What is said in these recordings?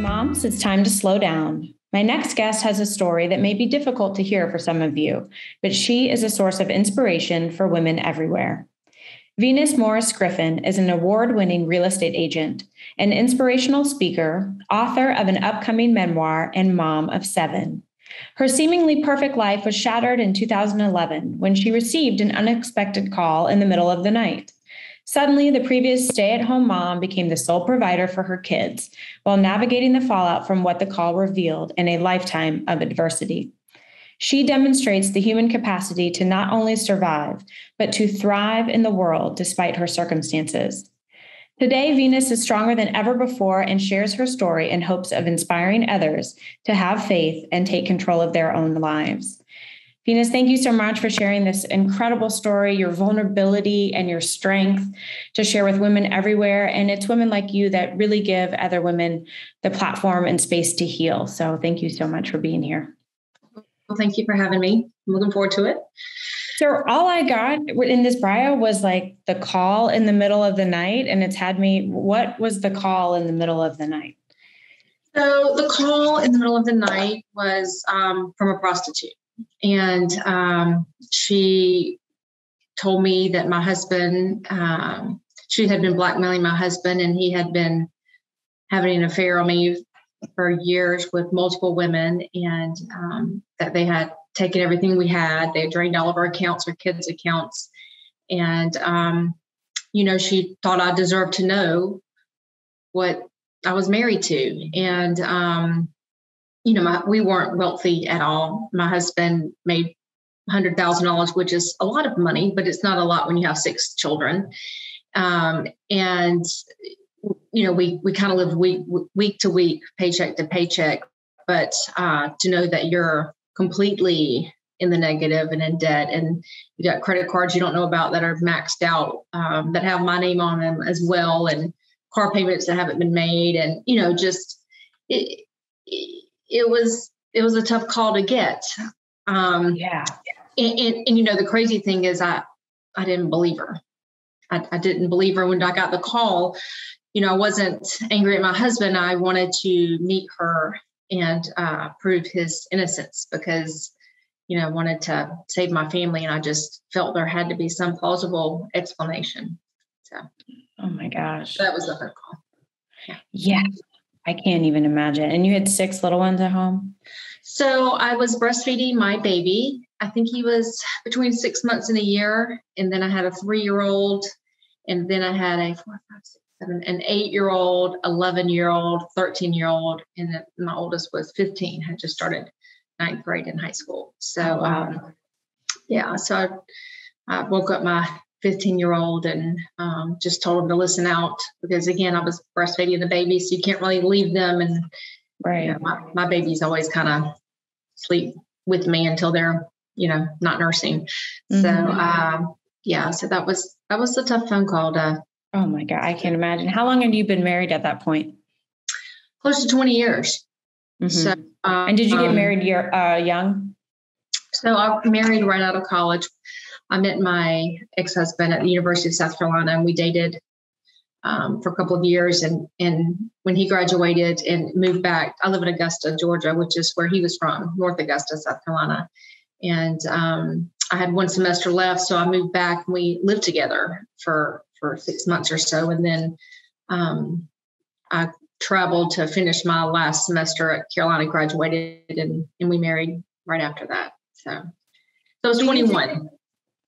Moms, it's time to slow down. My next guest has a story that may be difficult to hear for some of you, but she is a source of inspiration for women everywhere. Venus Morris Griffin is an award-winning real estate agent, an inspirational speaker, author of an upcoming memoir, and mom of 7. Her seemingly perfect life was shattered in 2011 when she received an unexpected call in the middle of the night. Suddenly, the previous stay-at-home mom became the sole provider for her kids while navigating the fallout from what the call revealed in a lifetime of adversity. She demonstrates the human capacity to not only survive, but to thrive in the world despite her circumstances. Today, Venus is stronger than ever before and shares her story in hopes of inspiring others to have faith and take control of their own lives. Venus, thank you so much for sharing this incredible story, your vulnerability and your strength to share with women everywhere. And it's women like you that really give other women the platform and space to heal. So thank you so much for being here. Well, thank you for having me. I'm looking forward to it. So all I got in this bio was like the call in the middle of the night, and it's had me, what was the call in the middle of the night? So the call in the middle of the night was from a prostitute. And she told me that my husband, she had been blackmailing my husband, and he had been having an affair on me for years with multiple women, and that they had taken everything we had. They had drained all of our accounts, our kids' accounts. And, she thought I deserved to know what I was married to. And, we weren't wealthy at all. My husband made $100,000, which is a lot of money, but it's not a lot when you have 6 children. We kind of lived week to week, paycheck to paycheck. But to know that you're completely in the negative and in debt, and you got credit cards you don't know about that are maxed out, that have my name on them as well, and car payments that haven't been made, and it was a tough call to get. Yeah. And the crazy thing is I didn't believe her. I didn't believe her when I got the call. I wasn't angry at my husband. I wanted to meet her and prove his innocence because, I wanted to save my family, and I just felt there had to be some plausible explanation. So. Oh my gosh. That was the third call. Yeah. I can't even imagine. And you had 6 little ones at home? So I was breastfeeding my baby. I think he was between 6 months and a year. And then I had a 3-year-old. And then I had a 4, 5, 6, 7, an 8-year-old, 11-year-old, 13-year-old. And then my oldest was 15, had just started 9th grade in high school. So, so I woke up my 15-year-old and just told him to listen out because, again, I was breastfeeding the baby, so you can't really leave them. And right, my babies always kind of sleep with me until they're, not nursing. Mm-hmm. So that was a tough phone call to. Oh my God, I can't imagine. How long had you been married at that point? Close to 20 years. Mm-hmm. So, and did you get married young? So I married right out of college. I met my ex-husband at the University of South Carolina, and we dated for a couple of years. And when he graduated and moved back, I live in Augusta, Georgia, which is where he was from, North Augusta, South Carolina. And I had 1 semester left, so I moved back and we lived together for 6 months or so. And then I traveled to finish my last semester at Carolina, graduated, and we married right after that. So I was 21.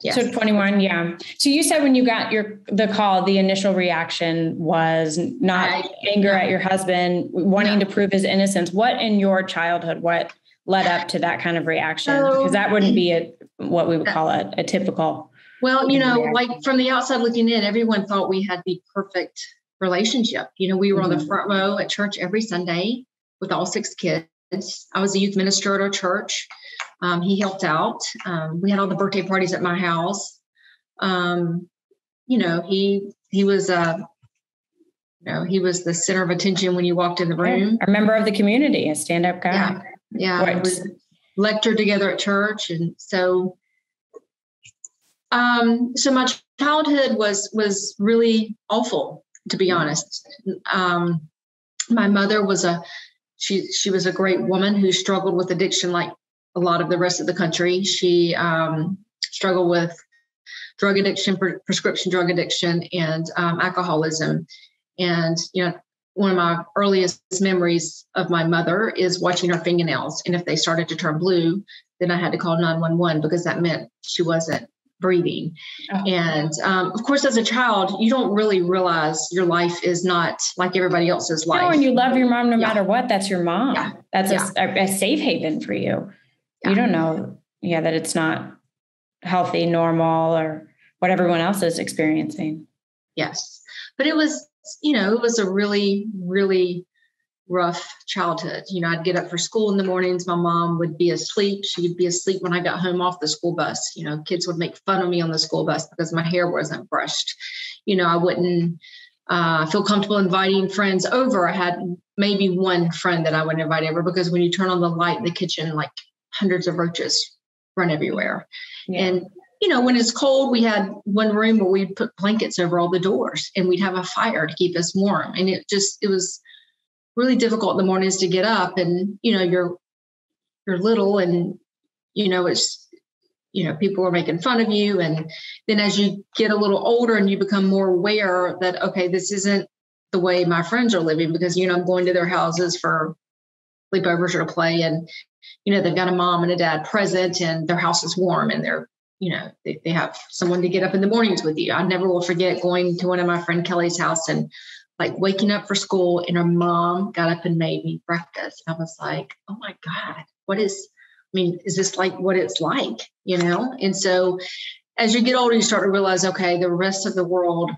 Yes. So 21, yeah. So you said when you got the call, the initial reaction was not anger at your husband, wanting to prove his innocence. What in your childhood, what led up to that kind of reaction? Because that wouldn't be what we would call a typical. Well, like from the outside looking in, everyone thought we had the perfect relationship. We were on the front row at church every Sunday with all 6 kids. I was a youth minister at our church. He helped out. We had all the birthday parties at my house. He was he was the center of attention when you walked in the room. A member of the community, a stand-up guy. Yeah. We lectured together at church, and so my childhood was really awful, to be honest. My mother was she was a great woman who struggled with addiction like a lot of the rest of the country. She struggled with drug addiction, prescription drug addiction, and alcoholism. And, one of my earliest memories of my mother is watching her fingernails. And if they started to turn blue, then I had to call 911 because that meant she wasn't breathing. Oh. And of course, as a child, you don't really realize your life is not like everybody else's life. No, and you love your mom no matter what. That's your mom. Yeah. That's a safe haven for you. Yeah. You don't know, that it's not healthy, normal, or what everyone else is experiencing. Yes. But it was, it was a really, really rough childhood. I'd get up for school in the mornings. My mom would be asleep. She would be asleep when I got home off the school bus. Kids would make fun of me on the school bus because my hair wasn't brushed. I wouldn't feel comfortable inviting friends over. I had maybe one friend that I would invite over because when you turn on the light in the kitchen, like hundreds of roaches run everywhere. Yeah. And when it's cold, we had one room where we'd put blankets over all the doors and we'd have a fire to keep us warm. And it was really difficult in the mornings to get up, and, you're little and, it's, people are making fun of you. And then as you get a little older and you become more aware that, okay, this isn't the way my friends are living because, I'm going to their houses for sleepovers or to play. And, they've got a mom and a dad present and their house is warm and they're, they have someone to get up in the mornings with you. I never will forget going to one of my friend Kelly's house and like waking up for school and her mom got up and made me breakfast. I was like, oh my God, is this like what it's like, And so as you get older, you start to realize, okay, the rest of the world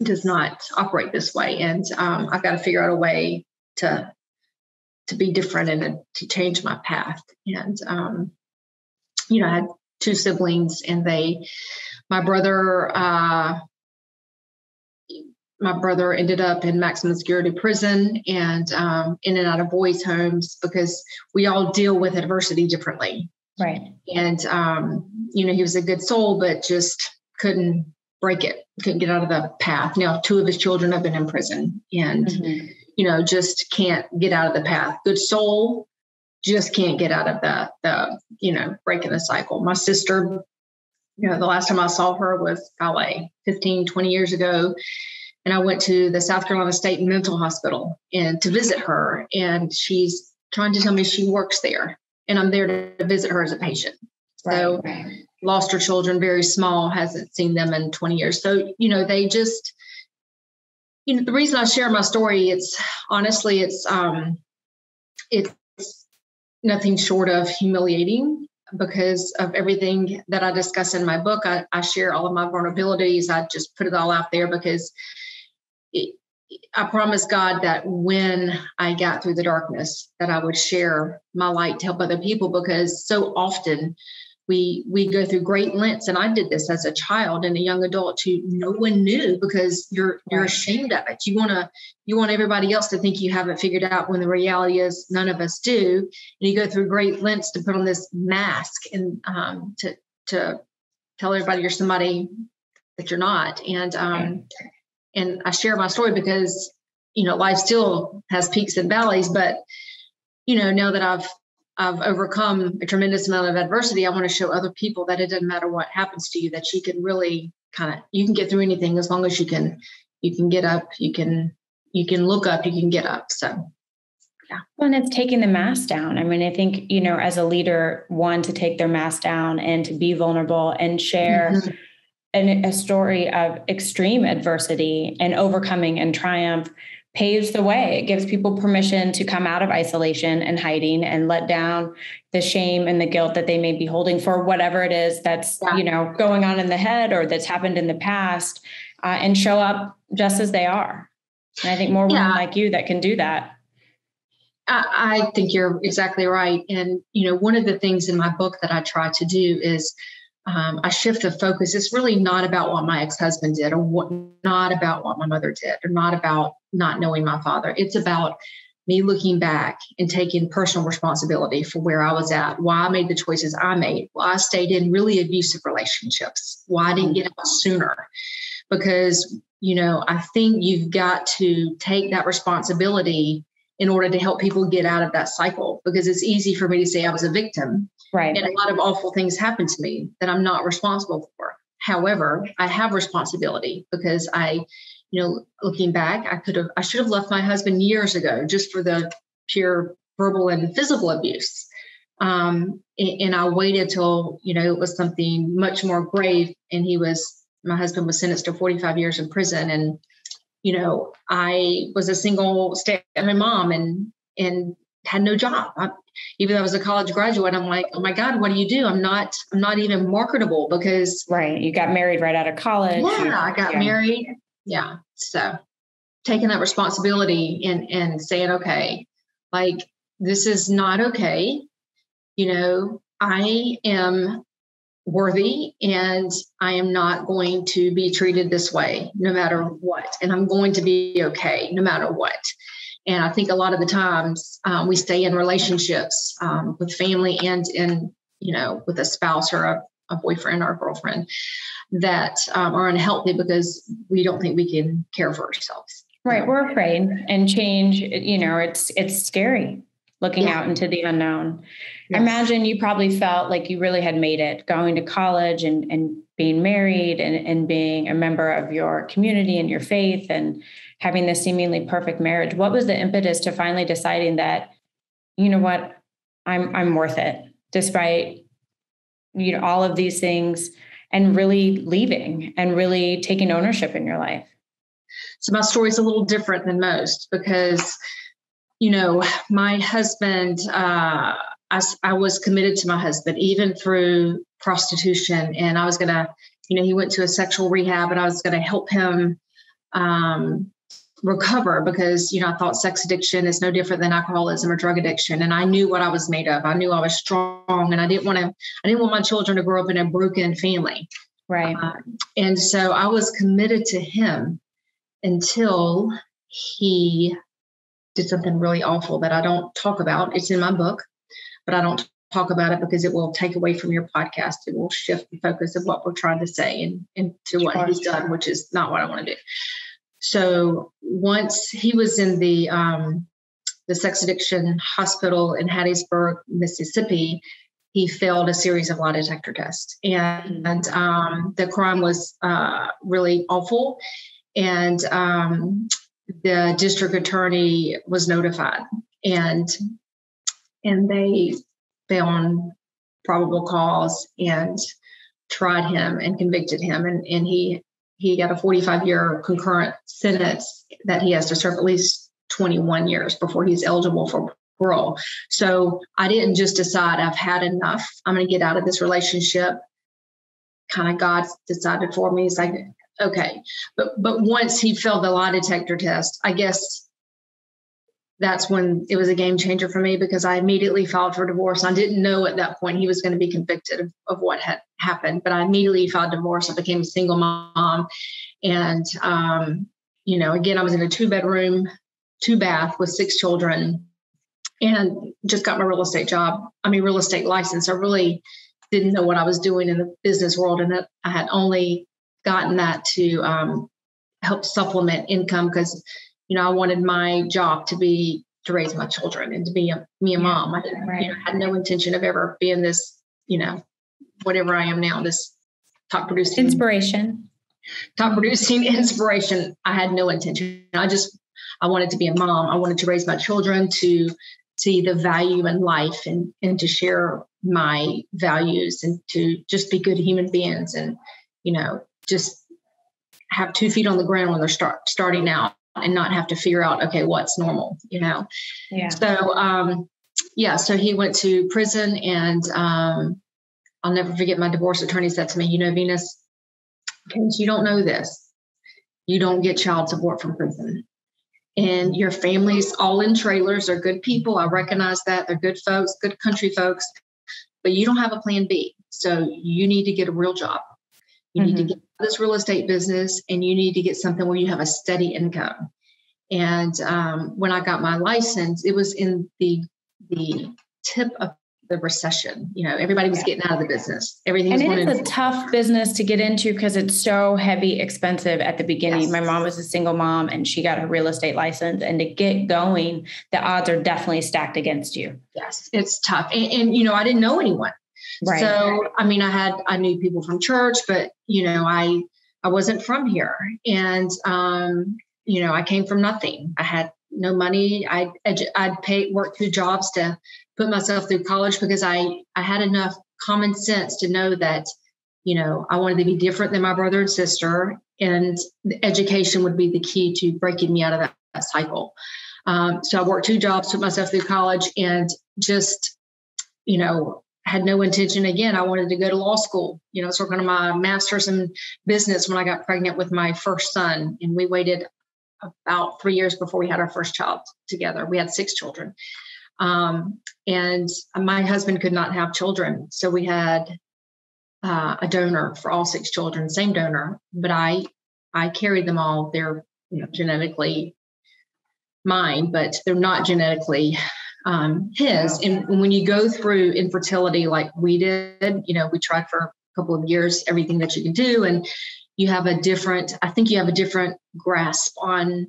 does not operate this way. And I've got to figure out a way to be different and to change my path. And, I had 2 siblings and my brother ended up in maximum security prison and in and out of boys' homes because we all deal with adversity differently. Right. And, he was a good soul, but just couldn't break it, couldn't get out of the path. Now, 2 of his children have been in prison and, just can't get out of the path. Good soul, just can't get out of the breaking the cycle. My sister, the last time I saw her was 15, 20 years ago. And I went to the South Carolina State Mental Hospital and to visit her. And she's trying to tell me she works there. And I'm there to visit her as a patient. So lost her children very small, hasn't seen them in 20 years. So, they just, the reason I share my story, it's nothing short of humiliating because of everything that I discuss in my book. I share all of my vulnerabilities. I just put it all out there because I promised God that when I got through the darkness, that I would share my light to help other people, because so often we go through great lengths. And I did this as a child and a young adult too. No one knew because you're ashamed of it. You want everybody else to think you have it figured out when the reality is none of us do. And you go through great lengths to put on this mask and to tell everybody you're somebody that you're not. And I share my story because, life still has peaks and valleys, but, now that I've overcome a tremendous amount of adversity, I want to show other people that it doesn't matter what happens to you, that you can really you can get through anything as long as you can get up, you can look up, you can get up. So, yeah. Well, and it's taking the mask down. I think, as a leader, one, to take their mask down and to be vulnerable and share a story of extreme adversity and overcoming and triumph paves the way. It gives people permission to come out of isolation and hiding and let down the shame and the guilt that they may be holding for whatever it is that's, going on in the head or that's happened in the past, and show up just as they are. And I think more women like you that can do that. I think you're exactly right. And, one of the things in my book that I try to do is I shift the focus. It's really not about what my ex-husband did or not about what my mother did or not about not knowing my father. It's about me looking back and taking personal responsibility for where I was at, why I made the choices I made, why I stayed in really abusive relationships, why I didn't get out sooner. Because I think you've got to take that responsibility in order to help people get out of that cycle, because it's easy for me to say I was a victim. Right. And a lot of awful things happened to me that I'm not responsible for. However, I have responsibility because looking back, I should have left my husband years ago just for the pure verbal and physical abuse. And I waited till, it was something much more grave. And my husband was sentenced to 45 years in prison. And, I was a single stay-at-home mom and had no job. Even though I was a college graduate, I'm like, oh my God, what do you do? I'm not even marketable because. Right. You got married right out of college. Yeah, I got married. Yeah. So taking that responsibility and saying, okay, like, this is not okay. I am worthy and I am not going to be treated this way no matter what. And I'm going to be okay no matter what. And I think a lot of the times we stay in relationships with family and with a spouse or a boyfriend or a girlfriend that are unhealthy because we don't think we can care for ourselves. Right. We're afraid, and change, it's scary looking out into the unknown. Yes. I imagine you probably felt like you really had made it going to college and being married and being a member of your community and your faith and having this seemingly perfect marriage. What was the impetus to finally deciding that, you know what, I'm worth it despite, all of these things, and really leaving and really taking ownership in your life? So my story is a little different than most because, my husband, I was committed to my husband, even through prostitution. And I was going to, he went to a sexual rehab and I was going to help him recover because, I thought sex addiction is no different than alcoholism or drug addiction. And I knew what I was made of. I knew I was strong and I didn't want my children to grow up in a broken family. Right. And so I was committed to him until he did something really awful that I don't talk about. It's in my book, but I don't talk about it because it will take away from your podcast. It will shift the focus of what we're trying to say and to what he's done, which is not what I want to do. So once he was in the sex addiction hospital in Hattiesburg, Mississippi, he failed a series of lie detector tests. And the crime was really awful. And the district attorney was notified, and they found probable cause and tried him and convicted him. And he got a 45-year concurrent sentence that he has to serve at least 21 years before he's eligible for parole. So I didn't just decide I've had enough. I'm going to get out of this relationship. Kind of God decided for me. He's like, okay. But once he failed the lie detector test, I guess that's when it was a game changer for me because I immediately filed for divorce. I didn't know at that point he was going to be convicted of what had happened, but I immediately filed divorce. I became a single mom. And, again, I was in a 2-bedroom, 2-bath with 6 children and just got my real estate license. I really didn't know what I was doing in the business world. And that I had only gotten that to help supplement income because, I wanted my job to raise my children and to be a mom. I didn't, had no intention of ever being this, whatever I am now, this top producing inspiration. I had no intention. I wanted to be a mom. I wanted to raise my children to see the value in life and to share my values and to just be good human beings and, just have 2 feet on the ground when they're starting out and not have to figure out, okay, what's normal, Yeah. So, so he went to prison and I'll never forget my divorce attorney said to me, Venus, in case you don't know this, you don't get child support from prison. And your family's all in trailers. They're good people. I recognize that. They're good folks, good country folks, but you don't have a plan B. So you need to get a real job. You need to get this real estate business and you need to get something where you have a steady income. And when I got my license, it was in the tip of the recession. Everybody was getting out of the business. Everything was and going it's a tough business to get into because it's so heavy, expensive at the beginning. Yes. My mom was a single mom and she got a real estate license, and to get going, the odds are definitely stacked against you. Yes, it's tough. And I didn't know anyone. Right. So, I knew people from church, but, I wasn't from here. And, I came from nothing. I had no money. I'd work 2 jobs to put myself through college because I had enough common sense to know that, I wanted to be different than my brother and sister, and the education would be the key to breaking me out of that cycle. So I worked 2 jobs, put myself through college, and just, had no intention. Again, I wanted to go to law school, I was working on my master's in business when I got pregnant with my first son, and we waited about 3 years before we had our first child together. We had 6 children. And my husband could not have children. So we had a donor for all 6 children, same donor, but I carried them all. They're genetically mine, but they're not genetically his. And when you go through infertility like we did, we tried for a couple of years, everything that you can do. And you have a different grasp on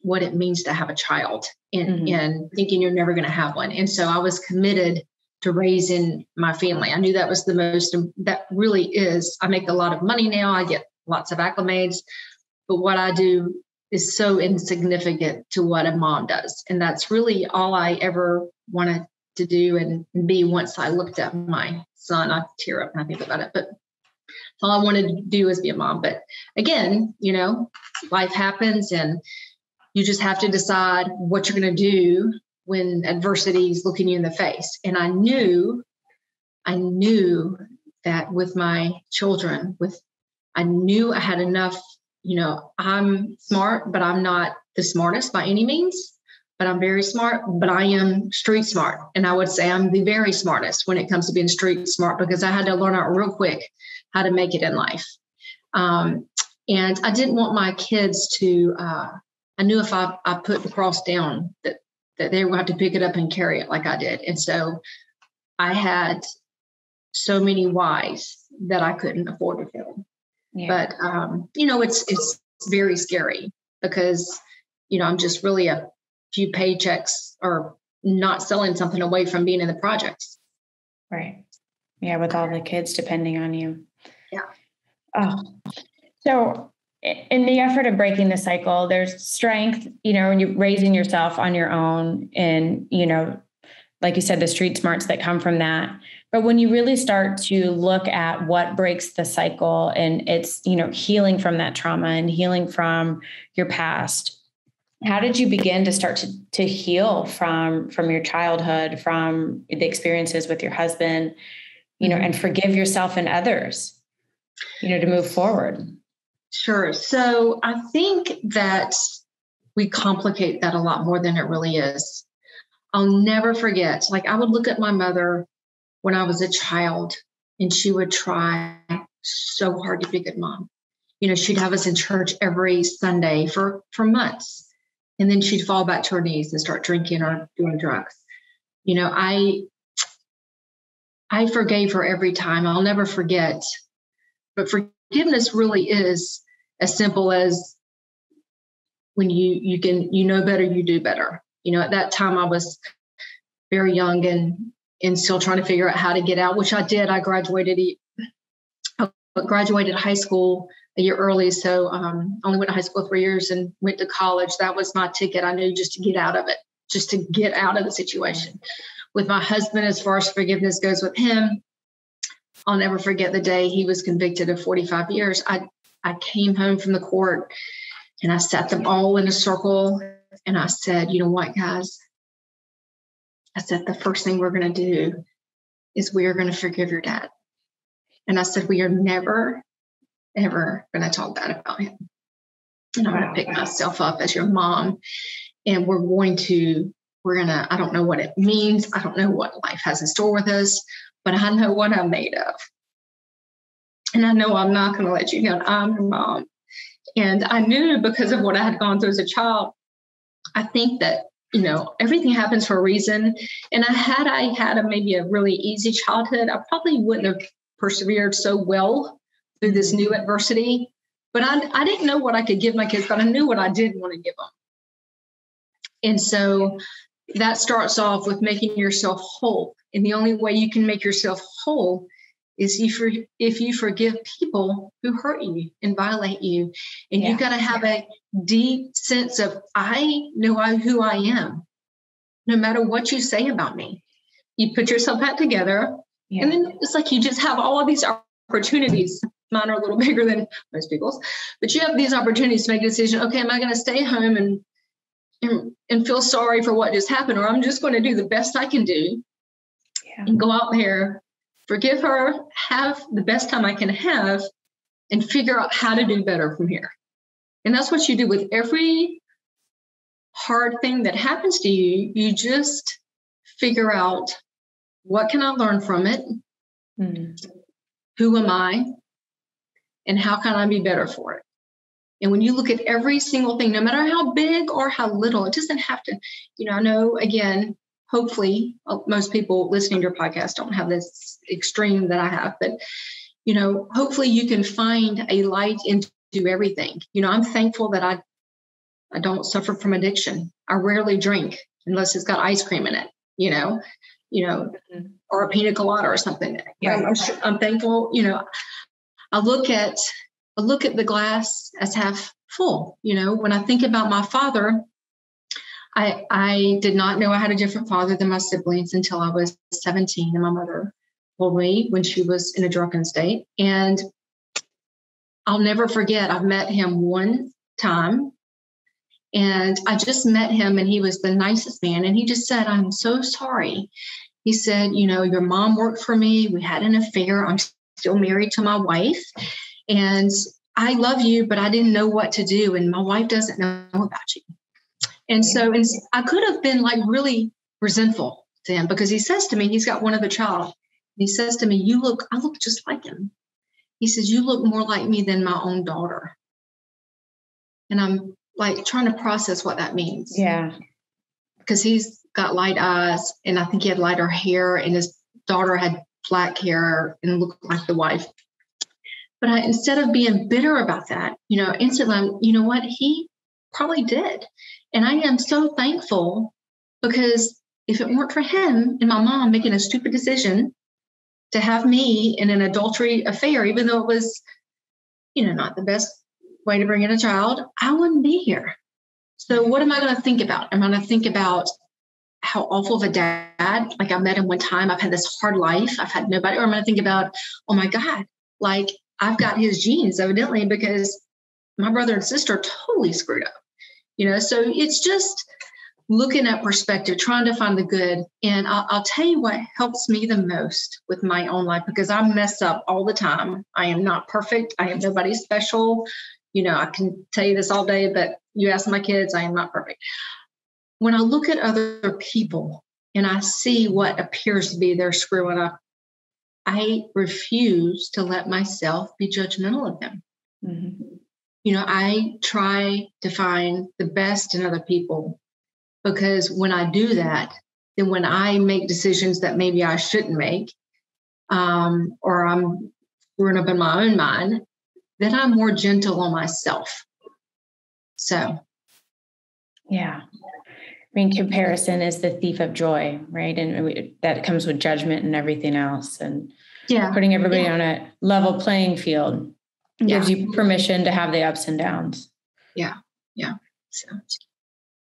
what it means to have a child and thinking you're never going to have one. And so I was committed to raising my family. I knew that was that really is, I make a lot of money now. I get lots of acclimates, but what I do is so insignificant to what a mom does. And that's really all I ever wanted to do and be once I looked at my son. I tear up when I think about it, but all I wanted to do is be a mom. But again, life happens and you just have to decide what you're going to do when adversity is looking you in the face. And I knew that with my children, I knew I had enough, I'm smart, but I'm not the smartest by any means, but I'm very smart, but I am street smart. And I would say I'm the very smartest when it comes to being street smart, because I had to learn out real quick how to make it in life. And I didn't want my kids to, I knew if I put the cross down that they would have to pick it up and carry it like I did. And so I had so many whys that I couldn't afford to fill. Yeah. But, it's very scary because, I'm just really a few paychecks or not selling something away from being in the projects. Right. Yeah. With all the kids depending on you. Yeah. Oh, so in the effort of breaking the cycle, there's strength, and you're raising yourself on your own and, like you said, the street smarts that come from that. But when you really start to look at what breaks the cycle and it's, healing from that trauma and healing from your past, how did you begin to start to heal from your childhood, from the experiences with your husband, and forgive yourself and others, to move forward? Sure. So I think that we complicate that a lot more than it really is. I'll never forget, I would look at my mother when I was a child and she would try so hard to be a good mom. She'd have us in church every Sunday for months. And then she'd fall back to her knees and start drinking or doing drugs. I forgave her every time. I'll never forget. But forgiveness really is as simple as when you better, you do better. At that time I was very young and still trying to figure out how to get out, which I did. I graduated high school a year early. So only went to high school 3 years and went to college. That was my ticket. I knew just to get out of it, just to get out of the situation. With my husband, as far as forgiveness goes with him, I'll never forget the day he was convicted of 45 years. I came home from the court and I sat them all in a circle and I said, you know what, guys? I said, the first thing we're going to do is we are going to forgive your dad. And I said, we are never, ever going to talk bad about him. And I'm going to pick myself up as your mom. And we're going to, I don't know what it means. I don't know what life has in store with us, but I know what I'm made of. And I know I'm not going to let you down. I'm your mom. And I knew because of what I had gone through as a child, I think that everything happens for a reason. And had I had maybe a really easy childhood, I probably wouldn't have persevered so well through this new adversity. But I didn't know what I could give my kids, but I knew what I did want to give them. And so that starts off with making yourself whole. And the only way you can make yourself whole is if you forgive people who hurt you and violate you. And you've got to have a deep sense of, I know who I am, no matter what you say about me. You put yourself back together. And then it's like you just have all of these opportunities. Mine are a little bigger than most people's, but you have these opportunities to make a decision. Okay, am I going to stay home and feel sorry for what just happened? Or I'm just going to do the best I can do and go out there, forgive her, have the best time I can have, and figure out how to do better from here. And that's what you do with every hard thing that happens to you. You just figure out, what can I learn from it? Who am I? And how can I be better for it? And when you look at every single thing, no matter how big or how little, it doesn't have to, I know, again, hopefully most people listening to your podcast don't have this extreme that I have, but, hopefully you can find a light into everything. I'm thankful that I don't suffer from addiction. I rarely drink unless it's got ice cream in it, or a pina colada or something. I'm thankful, I look at the glass as half full. When I think about my father, I did not know I had a different father than my siblings until I was 17, and my mother told me when she was in a drunken state. And I'll never forget, I've met him one time, and I just met him, and he was the nicest man. And he just said, "I'm so sorry." He said, "Your mom worked for me. We had an affair. I'm still married to my wife. And I love you, but I didn't know what to do. And my wife doesn't know about you." And so I could have been like really resentful to him, because he says to me, he's got one other child. And he says to me, I look just like him. He says, "You look more like me than my own daughter." And I'm like trying to process what that means. Yeah. Because he's got light eyes, and I think he had lighter hair, and his daughter had black hair and looked like the wife. But instead of being bitter about that, instantly, you know what? He probably did. And I am so thankful, because if it weren't for him and my mom making a stupid decision to have me in an adultery affair, even though it was, not the best way to bring in a child, I wouldn't be here. So what am I going to think about? I'm going to think about how awful of a dad, like I met him one time, I've had this hard life, I've had nobody, or I'm going to think about, oh my God, like I've got his genes evidently, because my brother and sister totally screwed up, so it's just looking at perspective, trying to find the good. And I'll tell you what helps me the most with my own life, because I mess up all the time. I am not perfect. I am nobody special. I can tell you this all day, but you ask my kids, I am not perfect. When I look at other people and I see what appears to be their screwing up, I refuse to let myself be judgmental of them. I try to find the best in other people, because when I do that, then when I make decisions that maybe I shouldn't make, or I'm screwing up in my own mind, then I'm more gentle on myself. So. Yeah. I mean, comparison is the thief of joy, right? And that comes with judgment and everything else. And putting everybody on a level playing field gives you permission to have the ups and downs. Yeah. Yeah. So.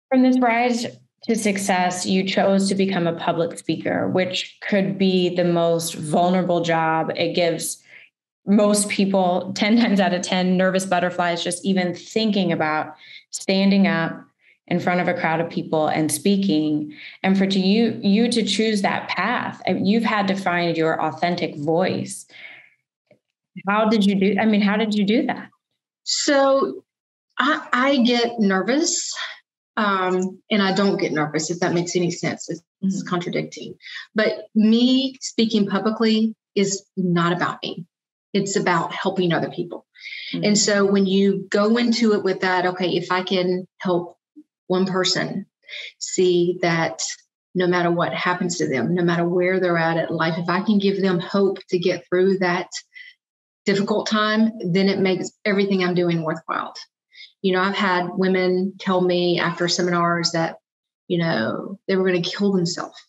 From this rise to success, you chose to become a public speaker, which could be the most vulnerable job. It gives most people 10 times out of 10 nervous butterflies, just even thinking about standing up in front of a crowd of people and speaking. And for you to choose that path, you've had to find your authentic voice. How did you do that? So I get nervous, and I don't get nervous, if that makes any sense. It's contradicting. But me speaking publicly is not about me. It's about helping other people. And so when you go into it with that, okay, if I can help one person, see that no matter what happens to them, no matter where they're at life, if I can give them hope to get through that difficult time, then it makes everything I'm doing worthwhile. I've had women tell me after seminars that, they were going to kill themselves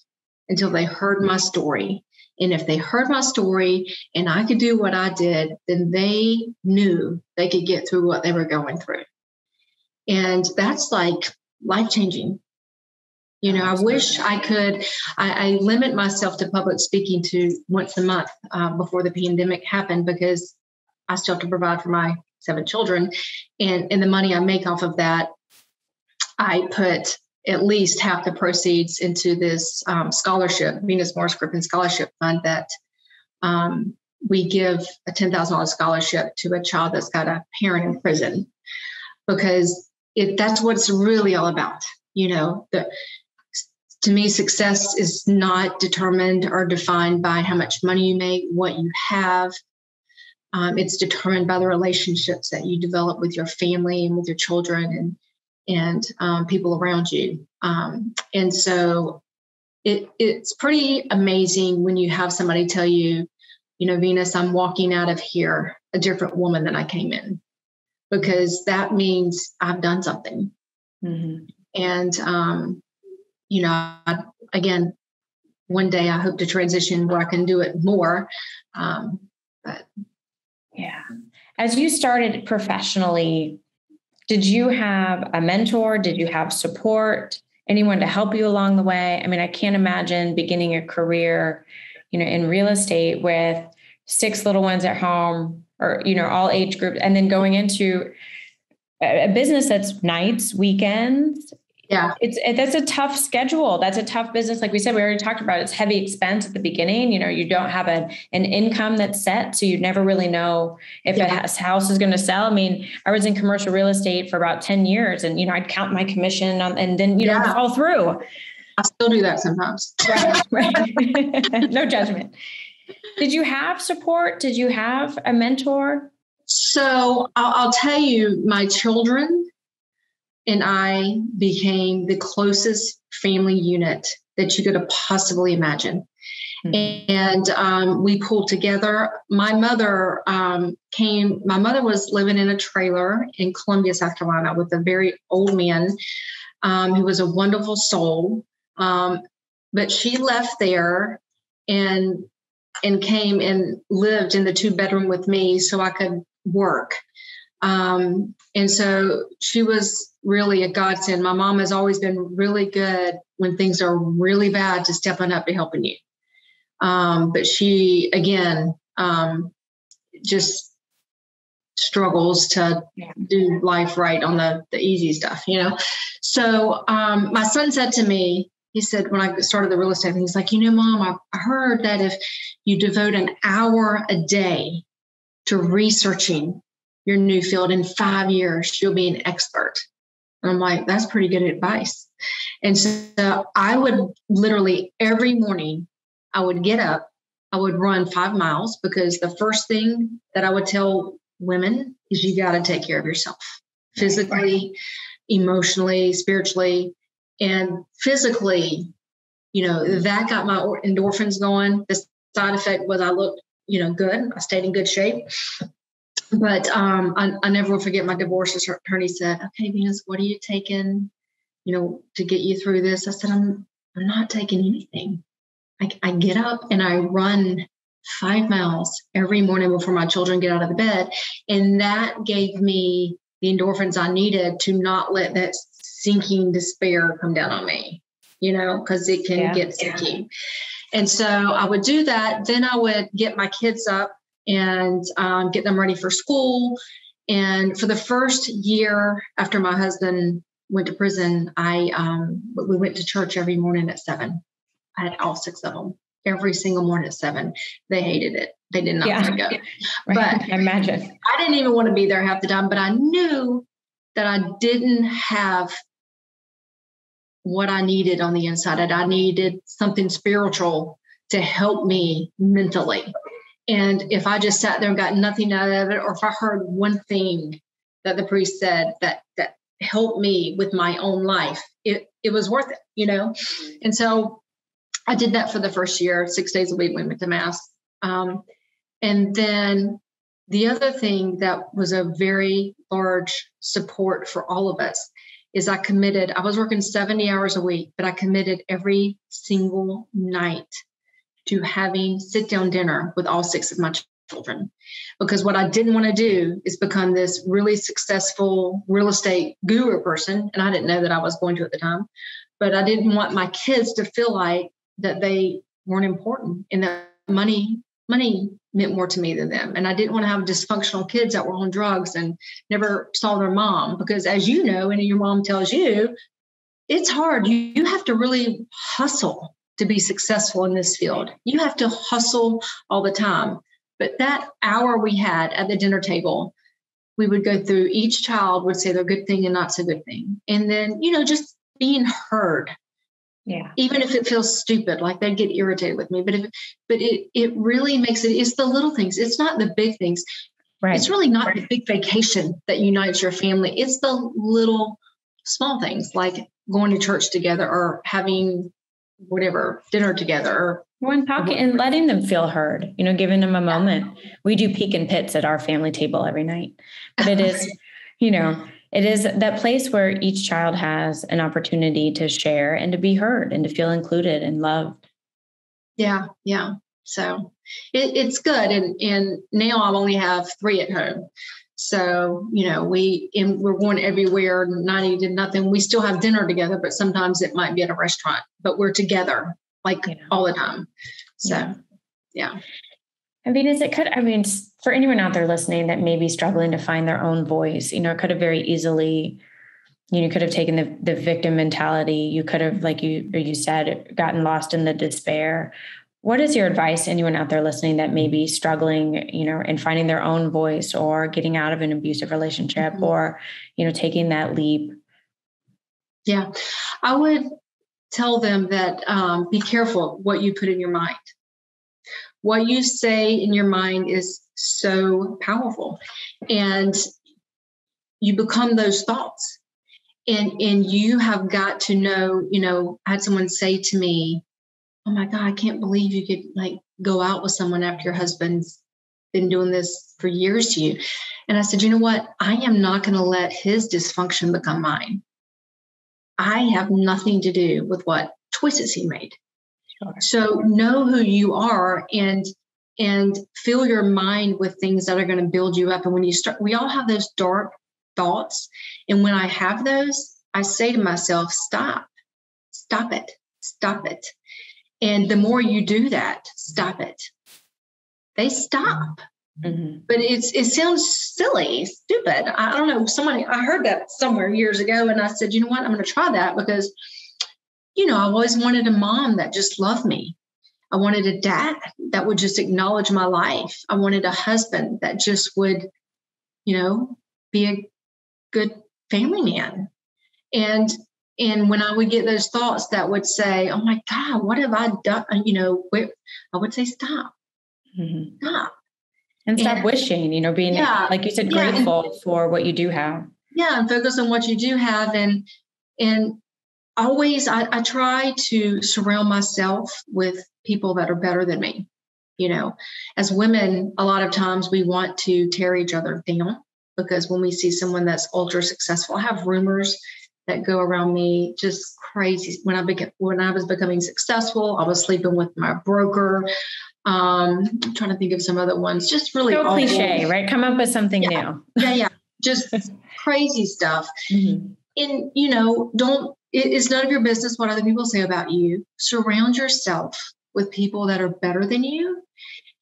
until they heard my story. And if they heard my story and I could do what I did, then they knew they could get through what they were going through. And that's like life-changing. I wish I could. I limit myself to public speaking to once a month before the pandemic happened, because I still have to provide for my 7 children. And the money I make off of that, I put at least half the proceeds into this scholarship, Venus Morris Griffin Scholarship Fund, that we give a $10,000 scholarship to a child that's got a parent in prison, because that's what it's really all about. To me, success is not determined or defined by how much money you make, what you have. It's determined by the relationships that you develop with your family and with your children and people around you. And so it's pretty amazing when you have somebody tell you, Venus, I'm walking out of here a different woman than I came in, because that means I've done something. Mm-hmm. And, again, one day I hope to transition where I can do it more. But yeah. As you started professionally, did you have a mentor? Did you have support? Anyone to help you along the way? I mean, I can't imagine beginning a career, in real estate with 6 little ones at home, or, all age groups, and then going into a business that's nights, weekends. Yeah, that's a tough schedule. That's a tough business. Like we said, we already talked about, it's heavy expense at the beginning. You don't have an income that's set. So you never really know if a house is going to sell. I mean, I was in commercial real estate for about 10 years and, I'd count my commission and then, fall through. I still do that sometimes. Right. No judgment. Did you have support? Did you have a mentor? So I'll tell you, my children and I became the closest family unit that you could have possibly imagine. Mm-hmm. And we pulled together. My mother was living in a trailer in Columbia, South Carolina, with a very old man who was a wonderful soul. But she left there and came and lived in the 2-bedroom with me so I could work. And so she was really a godsend. My mom has always been really good when things are really bad to stepping up to helping you. But she, again, just struggles to do life right on the easy stuff, So my son said to me, he said, when I started the real estate thing, he's like, Mom, I heard that if you devote an hour a day to researching your new field, in 5 years, you'll be an expert. And I'm like, that's pretty good advice. And so I would literally every morning, I would get up, I would run 5 miles, because the first thing that I would tell women is you got to take care of yourself physically, emotionally, spiritually, and physically. That got my endorphins going. The side effect was I looked, good. I stayed in good shape. But I never will forget my divorce attorney said, okay, Venus, what are you taking, to get you through this? I said, I'm not taking anything. I get up and I run 5 miles every morning before my children get out of the bed. And that gave me the endorphins I needed to not let that sinking despair come down on me, because it can get sinking. And so I would do that. Then I would get my kids up and get them ready for school. And for the first year after my husband went to prison, we went to church every morning at 7. I had all 6 of them every single morning at 7. They hated it. They did not want to go. Right. But I imagine. I didn't even want to be there half the time, but I knew that I didn't have what I needed on the inside. I needed something spiritual to help me mentally. And if I just sat there and got nothing out of it, or if I heard one thing that the priest said that help me with my own life, it was worth it, And so I did that for the first year, 6 days a week, we went to mass. And then the other thing that was a very large support for all of us is I was working 70 hours a week, but I committed every single night to having sit-down dinner with all 6 of my children. Because what I didn't want to do is become this really successful real estate guru person. And I didn't know that I was going to at the time, but I didn't want my kids to feel like that they weren't important and that money meant more to me than them. And I didn't want to have dysfunctional kids that were on drugs and never saw their mom, because as you know, and your mom tells you, it's hard. You have to really hustle to be successful in this field. You have to hustle all the time. But that hour we had at the dinner table, we would go through, each child would say their good thing and not so good thing. And then, just being heard. Yeah. Even if it feels stupid, like they'd get irritated with me, but it really makes it's the little things. It's not the big things. Right. It's really not the big vacation that unites your family. It's the little small things, like going to church together or having whatever dinner together, or when talking and letting them feel heard, giving them a moment. We do peek and pits at our family table every night, but it is, it is that place where each child has an opportunity to share and to be heard and to feel included and loved. Yeah. Yeah. So it's good. And now I only have 3 at home. So, we're going everywhere, 90 to nothing. We still have dinner together, but sometimes it might be at a restaurant, but we're together all the time. So, yeah. And Venus, for anyone out there listening that may be struggling to find their own voice, it could have very easily, you could have taken the victim mentality. You could have, like you said, gotten lost in the despair. What is your advice to anyone out there listening that may be struggling, in finding their own voice or getting out of an abusive relationship, mm-hmm. or, taking that leap? Yeah, I would tell them that be careful what you put in your mind. What you say in your mind is so powerful, and you become those thoughts. And you have got to know, I had someone say to me, "Oh my God, I can't believe you could go out with someone after your husband's been doing this for years to you." And I said, "You know what? I am not going to let his dysfunction become mine. I have nothing to do with what choices he made." Sure. So know who you are and fill your mind with things that are going to build you up. And when you start, we all have those dark thoughts. And when I have those, I say to myself, stop it. And the more you do that, stop it, they stop. Mm-hmm. But it sounds silly, stupid. I don't know. I heard that somewhere years ago, and I said, you know what? I'm going to try that because, I always wanted a mom that just loved me. I wanted a dad that would just acknowledge my life. I wanted a husband that just would, be a good family man. And when I would get those thoughts that would say, "Oh my God, what have I done?" I would say, stop. Mm-hmm. Stop. And stop wishing, being, like you said, grateful for what you do have. Yeah. And focus on what you do have. And always, I try to surround myself with people that are better than me. As women, a lot of times we want to tear each other down because when we see someone that's ultra successful, I have rumors that go around me, just crazy. When I was becoming successful, I was sleeping with my broker. I'm trying to think of some other ones. Just really so cliche, right? Come up with something new. Yeah. Just crazy stuff. Mm-hmm. And it's none of your business what other people say about you. Surround yourself with people that are better than you.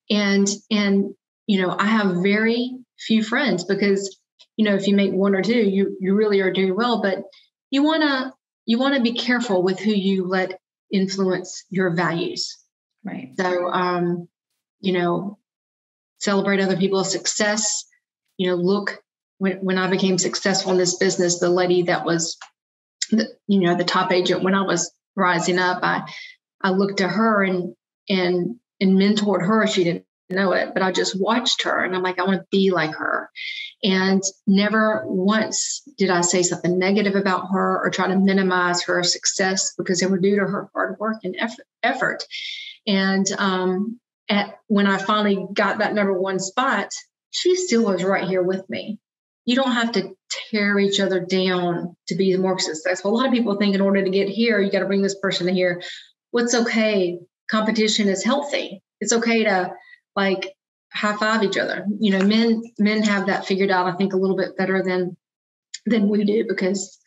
And I have very few friends because, if you make one or two, you really are doing well, but you want to be careful with who you let influence your values. Right. So, celebrate other people's success. Look, when I became successful in this business, the lady that was, the top agent, when I was rising up, I looked to her and mentored her. She didn't know it, but I just watched her and I'm like, I want to be like her. And never once did I say something negative about her or try to minimize her success, because they were due to her hard work and effort. And when I finally got that number one spot, she still was right here with me. You don't have to tear each other down to be more successful. A lot of people think in order to get here, you got to bring this person to here. What's okay? Competition is healthy. It's okay to like high five each other. You know, men have that figured out, I think, a little bit better than we do, because,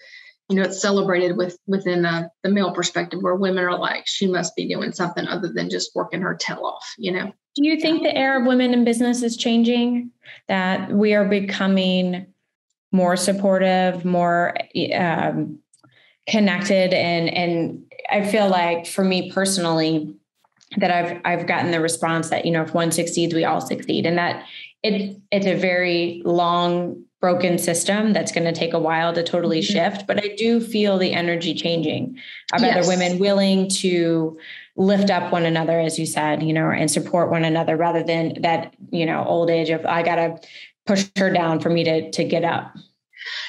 you know, it's celebrated within the male perspective, where women are like, she must be doing something other than just working her tail off, you know. Do you think the era of women in business is changing, that we are becoming more supportive, more connected? And I feel like for me personally, that I've gotten the response that, you know, if one succeeds, we all succeed. And that it's a very long, broken system that's going to take a while to totally shift. But I do feel the energy changing of other women willing to lift up one another, as you said, you know, and support one another, rather than that, you know, old age of, I got to push her down for me to get up.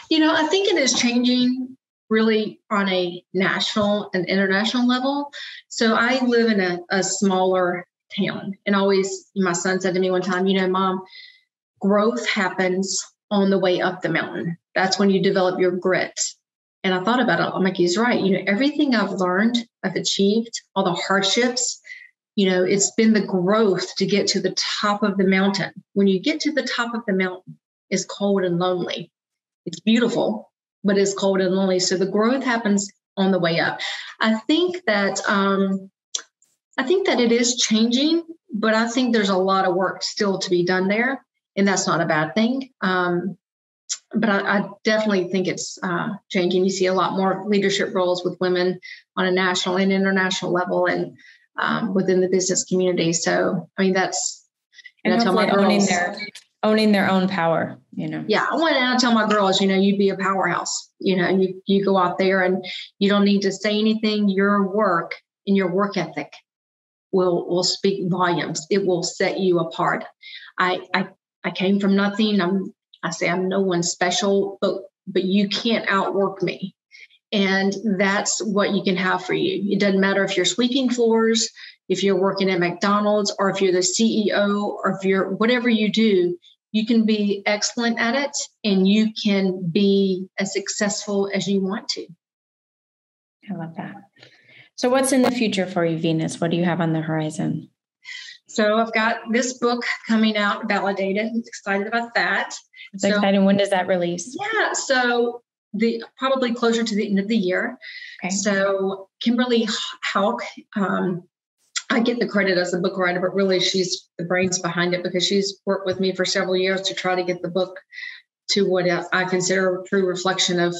You know, I think it is changing really on a national and international level. So I live in a smaller town, and always, my son said to me one time, you know, Mom, growth happens on the way up the mountain. That's when you develop your grit. And I thought about it. I'm like, he's right. You know, everything I've learned, I've achieved, all the hardships, you know, it's been the growth to get to the top of the mountain. When you get to the top of the mountain, it's cold and lonely. It's beautiful, but it's cold and lonely. So the growth happens on the way up. I think that it is changing, but I think there's a lot of work still to be done there, and that's not a bad thing. But I definitely think it's changing. You see a lot more leadership roles with women on a national and international level, and within the business community. So, I mean, that's, and I tell my girls, owning their own power, you know. Yeah, I tell my girls, you know, you be a powerhouse. You know, you go out there and you don't need to say anything. Your work and your work ethic will speak volumes. It will set you apart. I came from nothing. I'm no one special, but you can't outwork me. And that's what you can have for you. It doesn't matter if you're sweeping floors, if you're working at McDonald's, or if you're the CEO, or if you're whatever you do, you can be excellent at it, and you can be as successful as you want to. I love that. So what's in the future for you, Venus? What do you have on the horizon? So I've got this book coming out, Validated. I'm excited about that. It's exciting. When does that release? Yeah. So probably closer to the end of the year. Okay. So Kimberly Hauk, I get the credit as a book writer, but really she's the brains behind it, because she's worked with me for several years to try to get the book to what I consider a true reflection of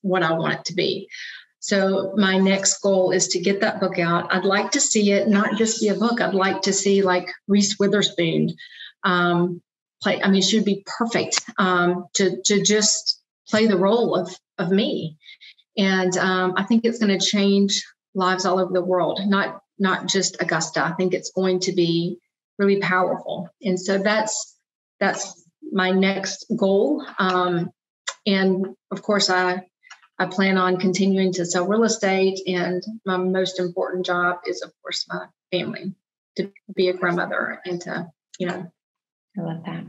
what I want it to be. So my next goal is to get that book out. I'd like to see it not just be a book. I'd like to see like Reese Witherspoon play. I mean, she would be perfect to just play the role of me. And I think it's going to change lives all over the world, not just Augusta. I think it's going to be really powerful. And so that's my next goal. And of course, I plan on continuing to sell real estate. And my most important job is, of course, my family, to be a grandmother and to, you know. I love that.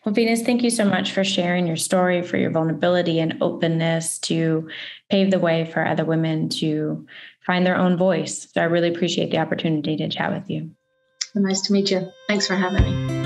Well, Venus, thank you so much for sharing your story, for your vulnerability and openness to pave the way for other women to find their own voice. So I really appreciate the opportunity to chat with you. Nice to meet you. Thanks for having me.